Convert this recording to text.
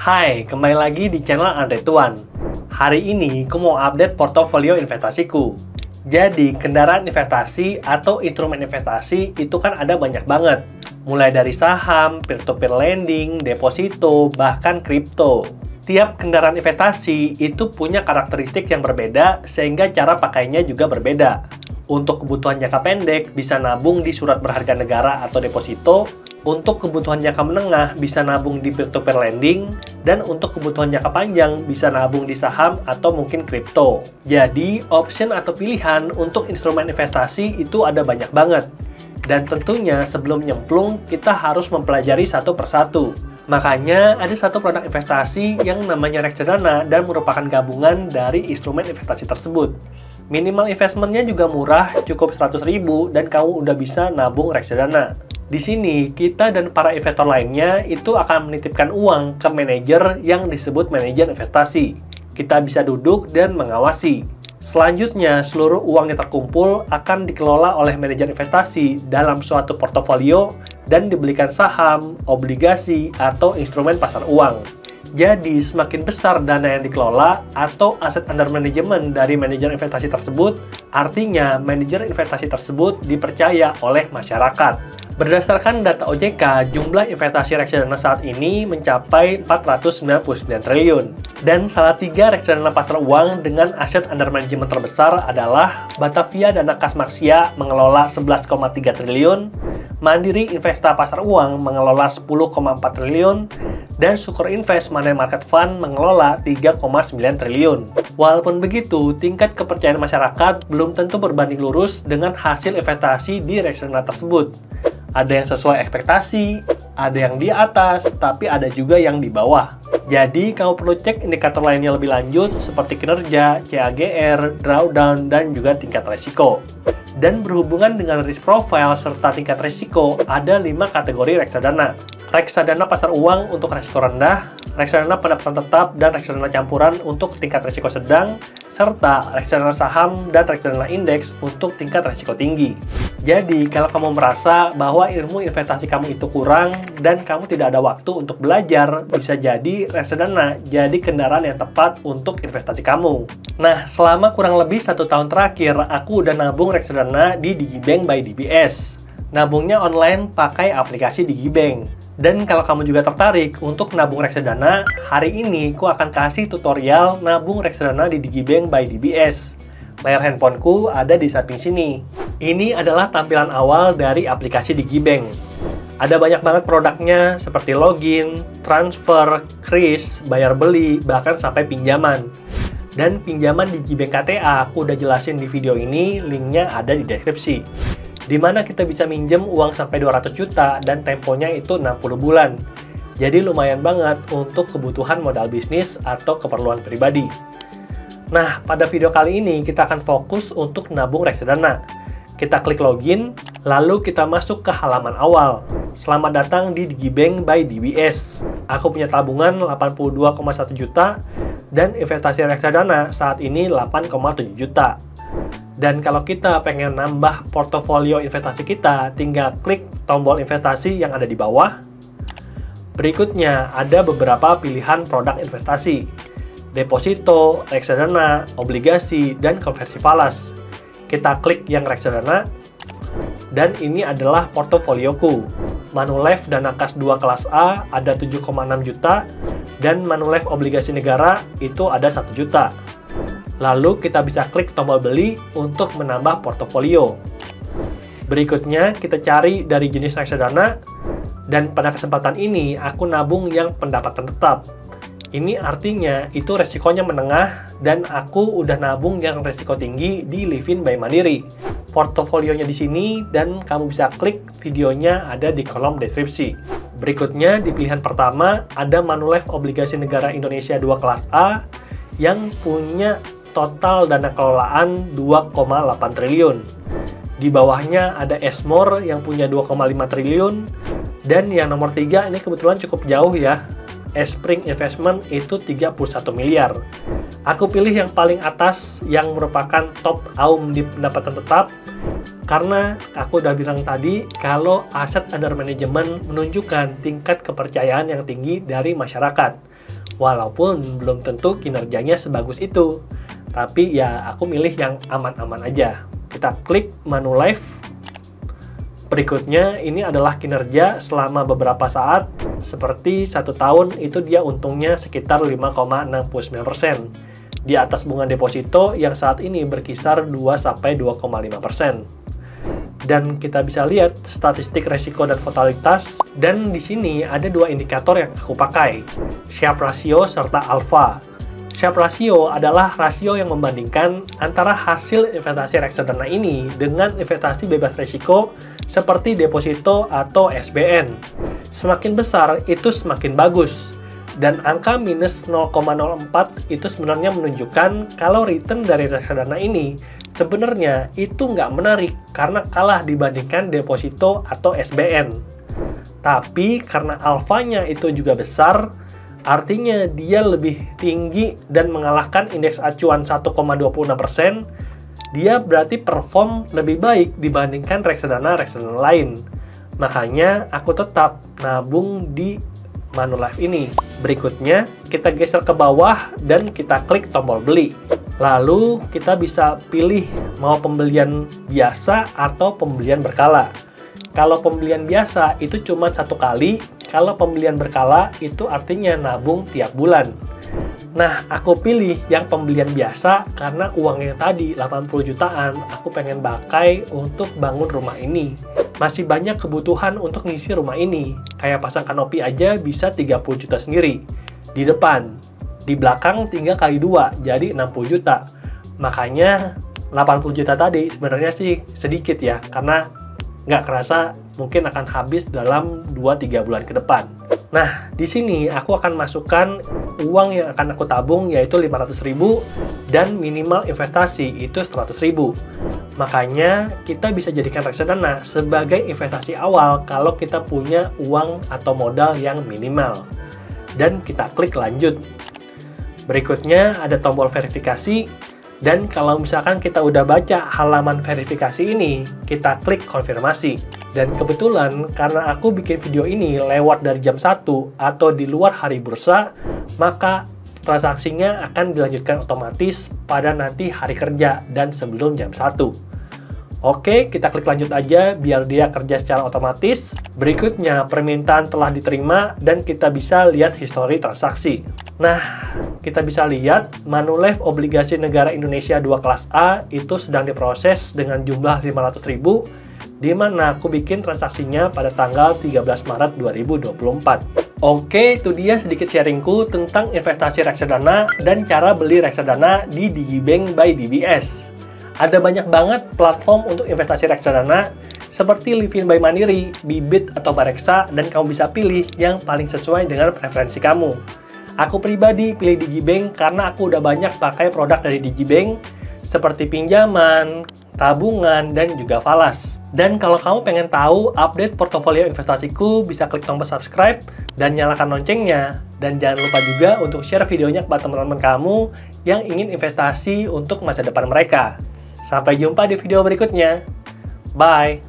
Hai, kembali lagi di channel Andre Tuan. Hari ini, aku mau update portofolio investasiku. Jadi, kendaraan investasi atau instrumen investasi itu kan ada banyak banget. Mulai dari saham, peer-to-peer lending, deposito, bahkan kripto. Tiap kendaraan investasi itu punya karakteristik yang berbeda, sehingga cara pakainya juga berbeda. Untuk kebutuhan jangka pendek, bisa nabung di surat berharga negara atau deposito. Untuk kebutuhan jangka menengah, bisa nabung di peer-to-peer lending. Dan untuk kebutuhan jangka panjang, bisa nabung di saham atau mungkin kripto. Jadi, option atau pilihan untuk instrumen investasi itu ada banyak banget. Dan tentunya sebelum nyemplung, kita harus mempelajari satu persatu. Makanya, ada satu produk investasi yang namanya reksadana dan merupakan gabungan dari instrumen investasi tersebut. Minimal investmentnya juga murah, cukup 100.000 dan kamu udah bisa nabung reksadana. Di sini, kita dan para investor lainnya itu akan menitipkan uang ke manajer yang disebut manajer investasi. Kita bisa duduk dan mengawasi. Selanjutnya, seluruh uang yang terkumpul akan dikelola oleh manajer investasi dalam suatu portofolio dan dibelikan saham, obligasi, atau instrumen pasar uang. Jadi, semakin besar dana yang dikelola atau aset under management dari manajer investasi tersebut, artinya manajer investasi tersebut dipercaya oleh masyarakat. Berdasarkan data OJK, jumlah investasi reksadana saat ini mencapai 499 triliun. Dan salah 3 reksadana pasar uang dengan aset under management terbesar adalah Batavia Dana Kas Malaysia mengelola 11,3 triliun, Mandiri Investa Pasar Uang mengelola 10,4 triliun, dan Sukor Invest Money Market Fund mengelola 3,9 triliun. Walaupun begitu, tingkat kepercayaan masyarakat belum tentu berbanding lurus dengan hasil investasi di reksadana tersebut. Ada yang sesuai ekspektasi, ada yang di atas, tapi ada juga yang di bawah. Jadi, kamu perlu cek indikator lainnya lebih lanjut seperti kinerja, CAGR, drawdown, dan juga tingkat resiko. Dan berhubungan dengan risk profile serta tingkat resiko, ada 5 kategori reksadana. Reksadana pasar uang untuk resiko rendah, reksadana pendapatan tetap, dan reksadana campuran untuk tingkat resiko sedang, serta reksadana saham dan reksadana indeks untuk tingkat resiko tinggi. Jadi, kalau kamu merasa bahwa ilmu investasi kamu itu kurang dan kamu tidak ada waktu untuk belajar, bisa jadi reksadana jadi kendaraan yang tepat untuk investasi kamu. Nah, selama kurang lebih 1 tahun terakhir, aku udah nabung reksadana di Digibank by DBS. Nabungnya online pakai aplikasi Digibank. Dan kalau kamu juga tertarik untuk nabung reksadana, hari ini aku akan kasih tutorial nabung reksadana di Digibank by DBS. Layar handphoneku ada di samping sini. Ini adalah tampilan awal dari aplikasi Digibank. Ada banyak banget produknya seperti login, transfer, kris, bayar beli, bahkan sampai pinjaman. Dan pinjaman Digibank KTA aku udah jelasin di video ini, linknya ada di deskripsi. Di mana kita bisa minjem uang sampai 200 juta dan temponya itu 60 bulan. Jadi lumayan banget untuk kebutuhan modal bisnis atau keperluan pribadi. Nah, pada video kali ini kita akan fokus untuk nabung reksadana. Kita klik login, lalu kita masuk ke halaman awal. Selamat datang di Digibank by DBS. Aku punya tabungan 82,1 juta dan investasi reksadana saat ini 8,7 juta. Dan kalau kita pengen nambah portofolio investasi kita, tinggal klik tombol investasi yang ada di bawah. Berikutnya, ada beberapa pilihan produk investasi. Deposito, reksadana, obligasi, dan konversi falas. Kita klik yang reksadana. Dan ini adalah portofolioku. Manulife Dana Kas 2 kelas A ada 7,6 juta. Dan Manulife obligasi negara itu ada 1 juta. Lalu kita bisa klik tombol beli untuk menambah portofolio. Berikutnya kita cari dari jenis reksadana, dan pada kesempatan ini aku nabung yang pendapatan tetap. Ini artinya itu resikonya menengah dan aku udah nabung yang resiko tinggi di Livin by Mandiri. Portofolionya di sini dan kamu bisa klik videonya ada di kolom deskripsi. Berikutnya di pilihan pertama ada Manulife obligasi negara Indonesia 2 kelas A yang punya total dana kelolaan 2,8 triliun. Di bawahnya ada Esmore yang punya 2,5 triliun. Dan yang nomor 3 ini kebetulan cukup jauh ya. Espring Investment itu 31 miliar. Aku pilih yang paling atas yang merupakan top AUM di pendapatan tetap Karena aku udah bilang tadi, kalau aset under management menunjukkan tingkat kepercayaan yang tinggi dari masyarakat. Walaupun belum tentu kinerjanya sebagus itu. Tapi ya aku milih yang aman-aman aja. Kita klik Manulife. Berikutnya ini adalah kinerja selama beberapa saat. Seperti 1 tahun itu dia untungnya sekitar 5,69%. Di atas bunga deposito yang saat ini berkisar 2-2,5%. Dan kita bisa lihat statistik resiko dan volatiltas. Dan di sini ada 2 indikator yang aku pakai, Sharpe ratio serta alpha. Sharpe ratio adalah rasio yang membandingkan antara hasil investasi reksadana ini dengan investasi bebas risiko seperti deposito atau SBN. Semakin besar itu semakin bagus. Dan angka minus 0,04 itu sebenarnya menunjukkan kalau return dari reksadana ini sebenarnya itu nggak menarik karena kalah dibandingkan deposito atau SBN. Tapi karena alfanya itu juga besar, artinya dia lebih tinggi dan mengalahkan indeks acuan 1,26%, dia berarti perform lebih baik dibandingkan reksadana-reksadana lain. Makanya aku tetap nabung di Manulife ini. Berikutnya, kita geser ke bawah dan kita klik tombol beli. Lalu, kita bisa pilih mau pembelian biasa atau pembelian berkala. Kalau pembelian biasa itu cuma 1 kali, kalau pembelian berkala itu artinya nabung tiap bulan. Nah, aku pilih yang pembelian biasa karena uangnya tadi 80 jutaan, aku pengen pakai untuk bangun rumah ini. Masih banyak kebutuhan untuk ngisi rumah ini. Kayak pasang kanopi aja bisa 30 juta sendiri. Di depan, di belakang tinggal kali 2, jadi 60 juta. Makanya 80 juta tadi sebenarnya sih sedikit ya, karena nggak kerasa mungkin akan habis dalam 2-3 bulan ke depan. Nah, di sini aku akan masukkan uang yang akan aku tabung yaitu 500.000 dan minimal investasi itu 100.000. Makanya kita bisa jadikan reksadana sebagai investasi awal kalau kita punya uang atau modal yang minimal. Dan kita klik lanjut. Berikutnya ada tombol verifikasi. Dan kalau misalkan kita udah baca halaman verifikasi ini, kita klik konfirmasi. Dan kebetulan karena aku bikin video ini lewat dari jam 1 atau di luar hari bursa, maka transaksinya akan dilanjutkan otomatis pada nanti hari kerja dan sebelum jam 1. Oke, kita klik lanjut aja biar dia kerja secara otomatis. Berikutnya, permintaan telah diterima dan kita bisa lihat histori transaksi. Nah, kita bisa lihat Manulife obligasi negara Indonesia 2 kelas A itu sedang diproses dengan jumlah 500.000, di mana aku bikin transaksinya pada tanggal 13 Maret 2024. Oke, itu dia sedikit sharingku tentang investasi reksadana dan cara beli reksadana di Digibank by DBS. Ada banyak banget platform untuk investasi reksadana seperti Livin by Mandiri, Bibit atau Bareksa, dan kamu bisa pilih yang paling sesuai dengan preferensi kamu. Aku pribadi pilih Digibank karena aku udah banyak pakai produk dari Digibank seperti pinjaman, tabungan, dan juga falas. Dan kalau kamu pengen tahu update portofolio investasiku, bisa klik tombol subscribe dan nyalakan loncengnya. Dan jangan lupa juga untuk share videonya kepada teman-teman kamu yang ingin investasi untuk masa depan mereka. Sampai jumpa di video berikutnya. Bye!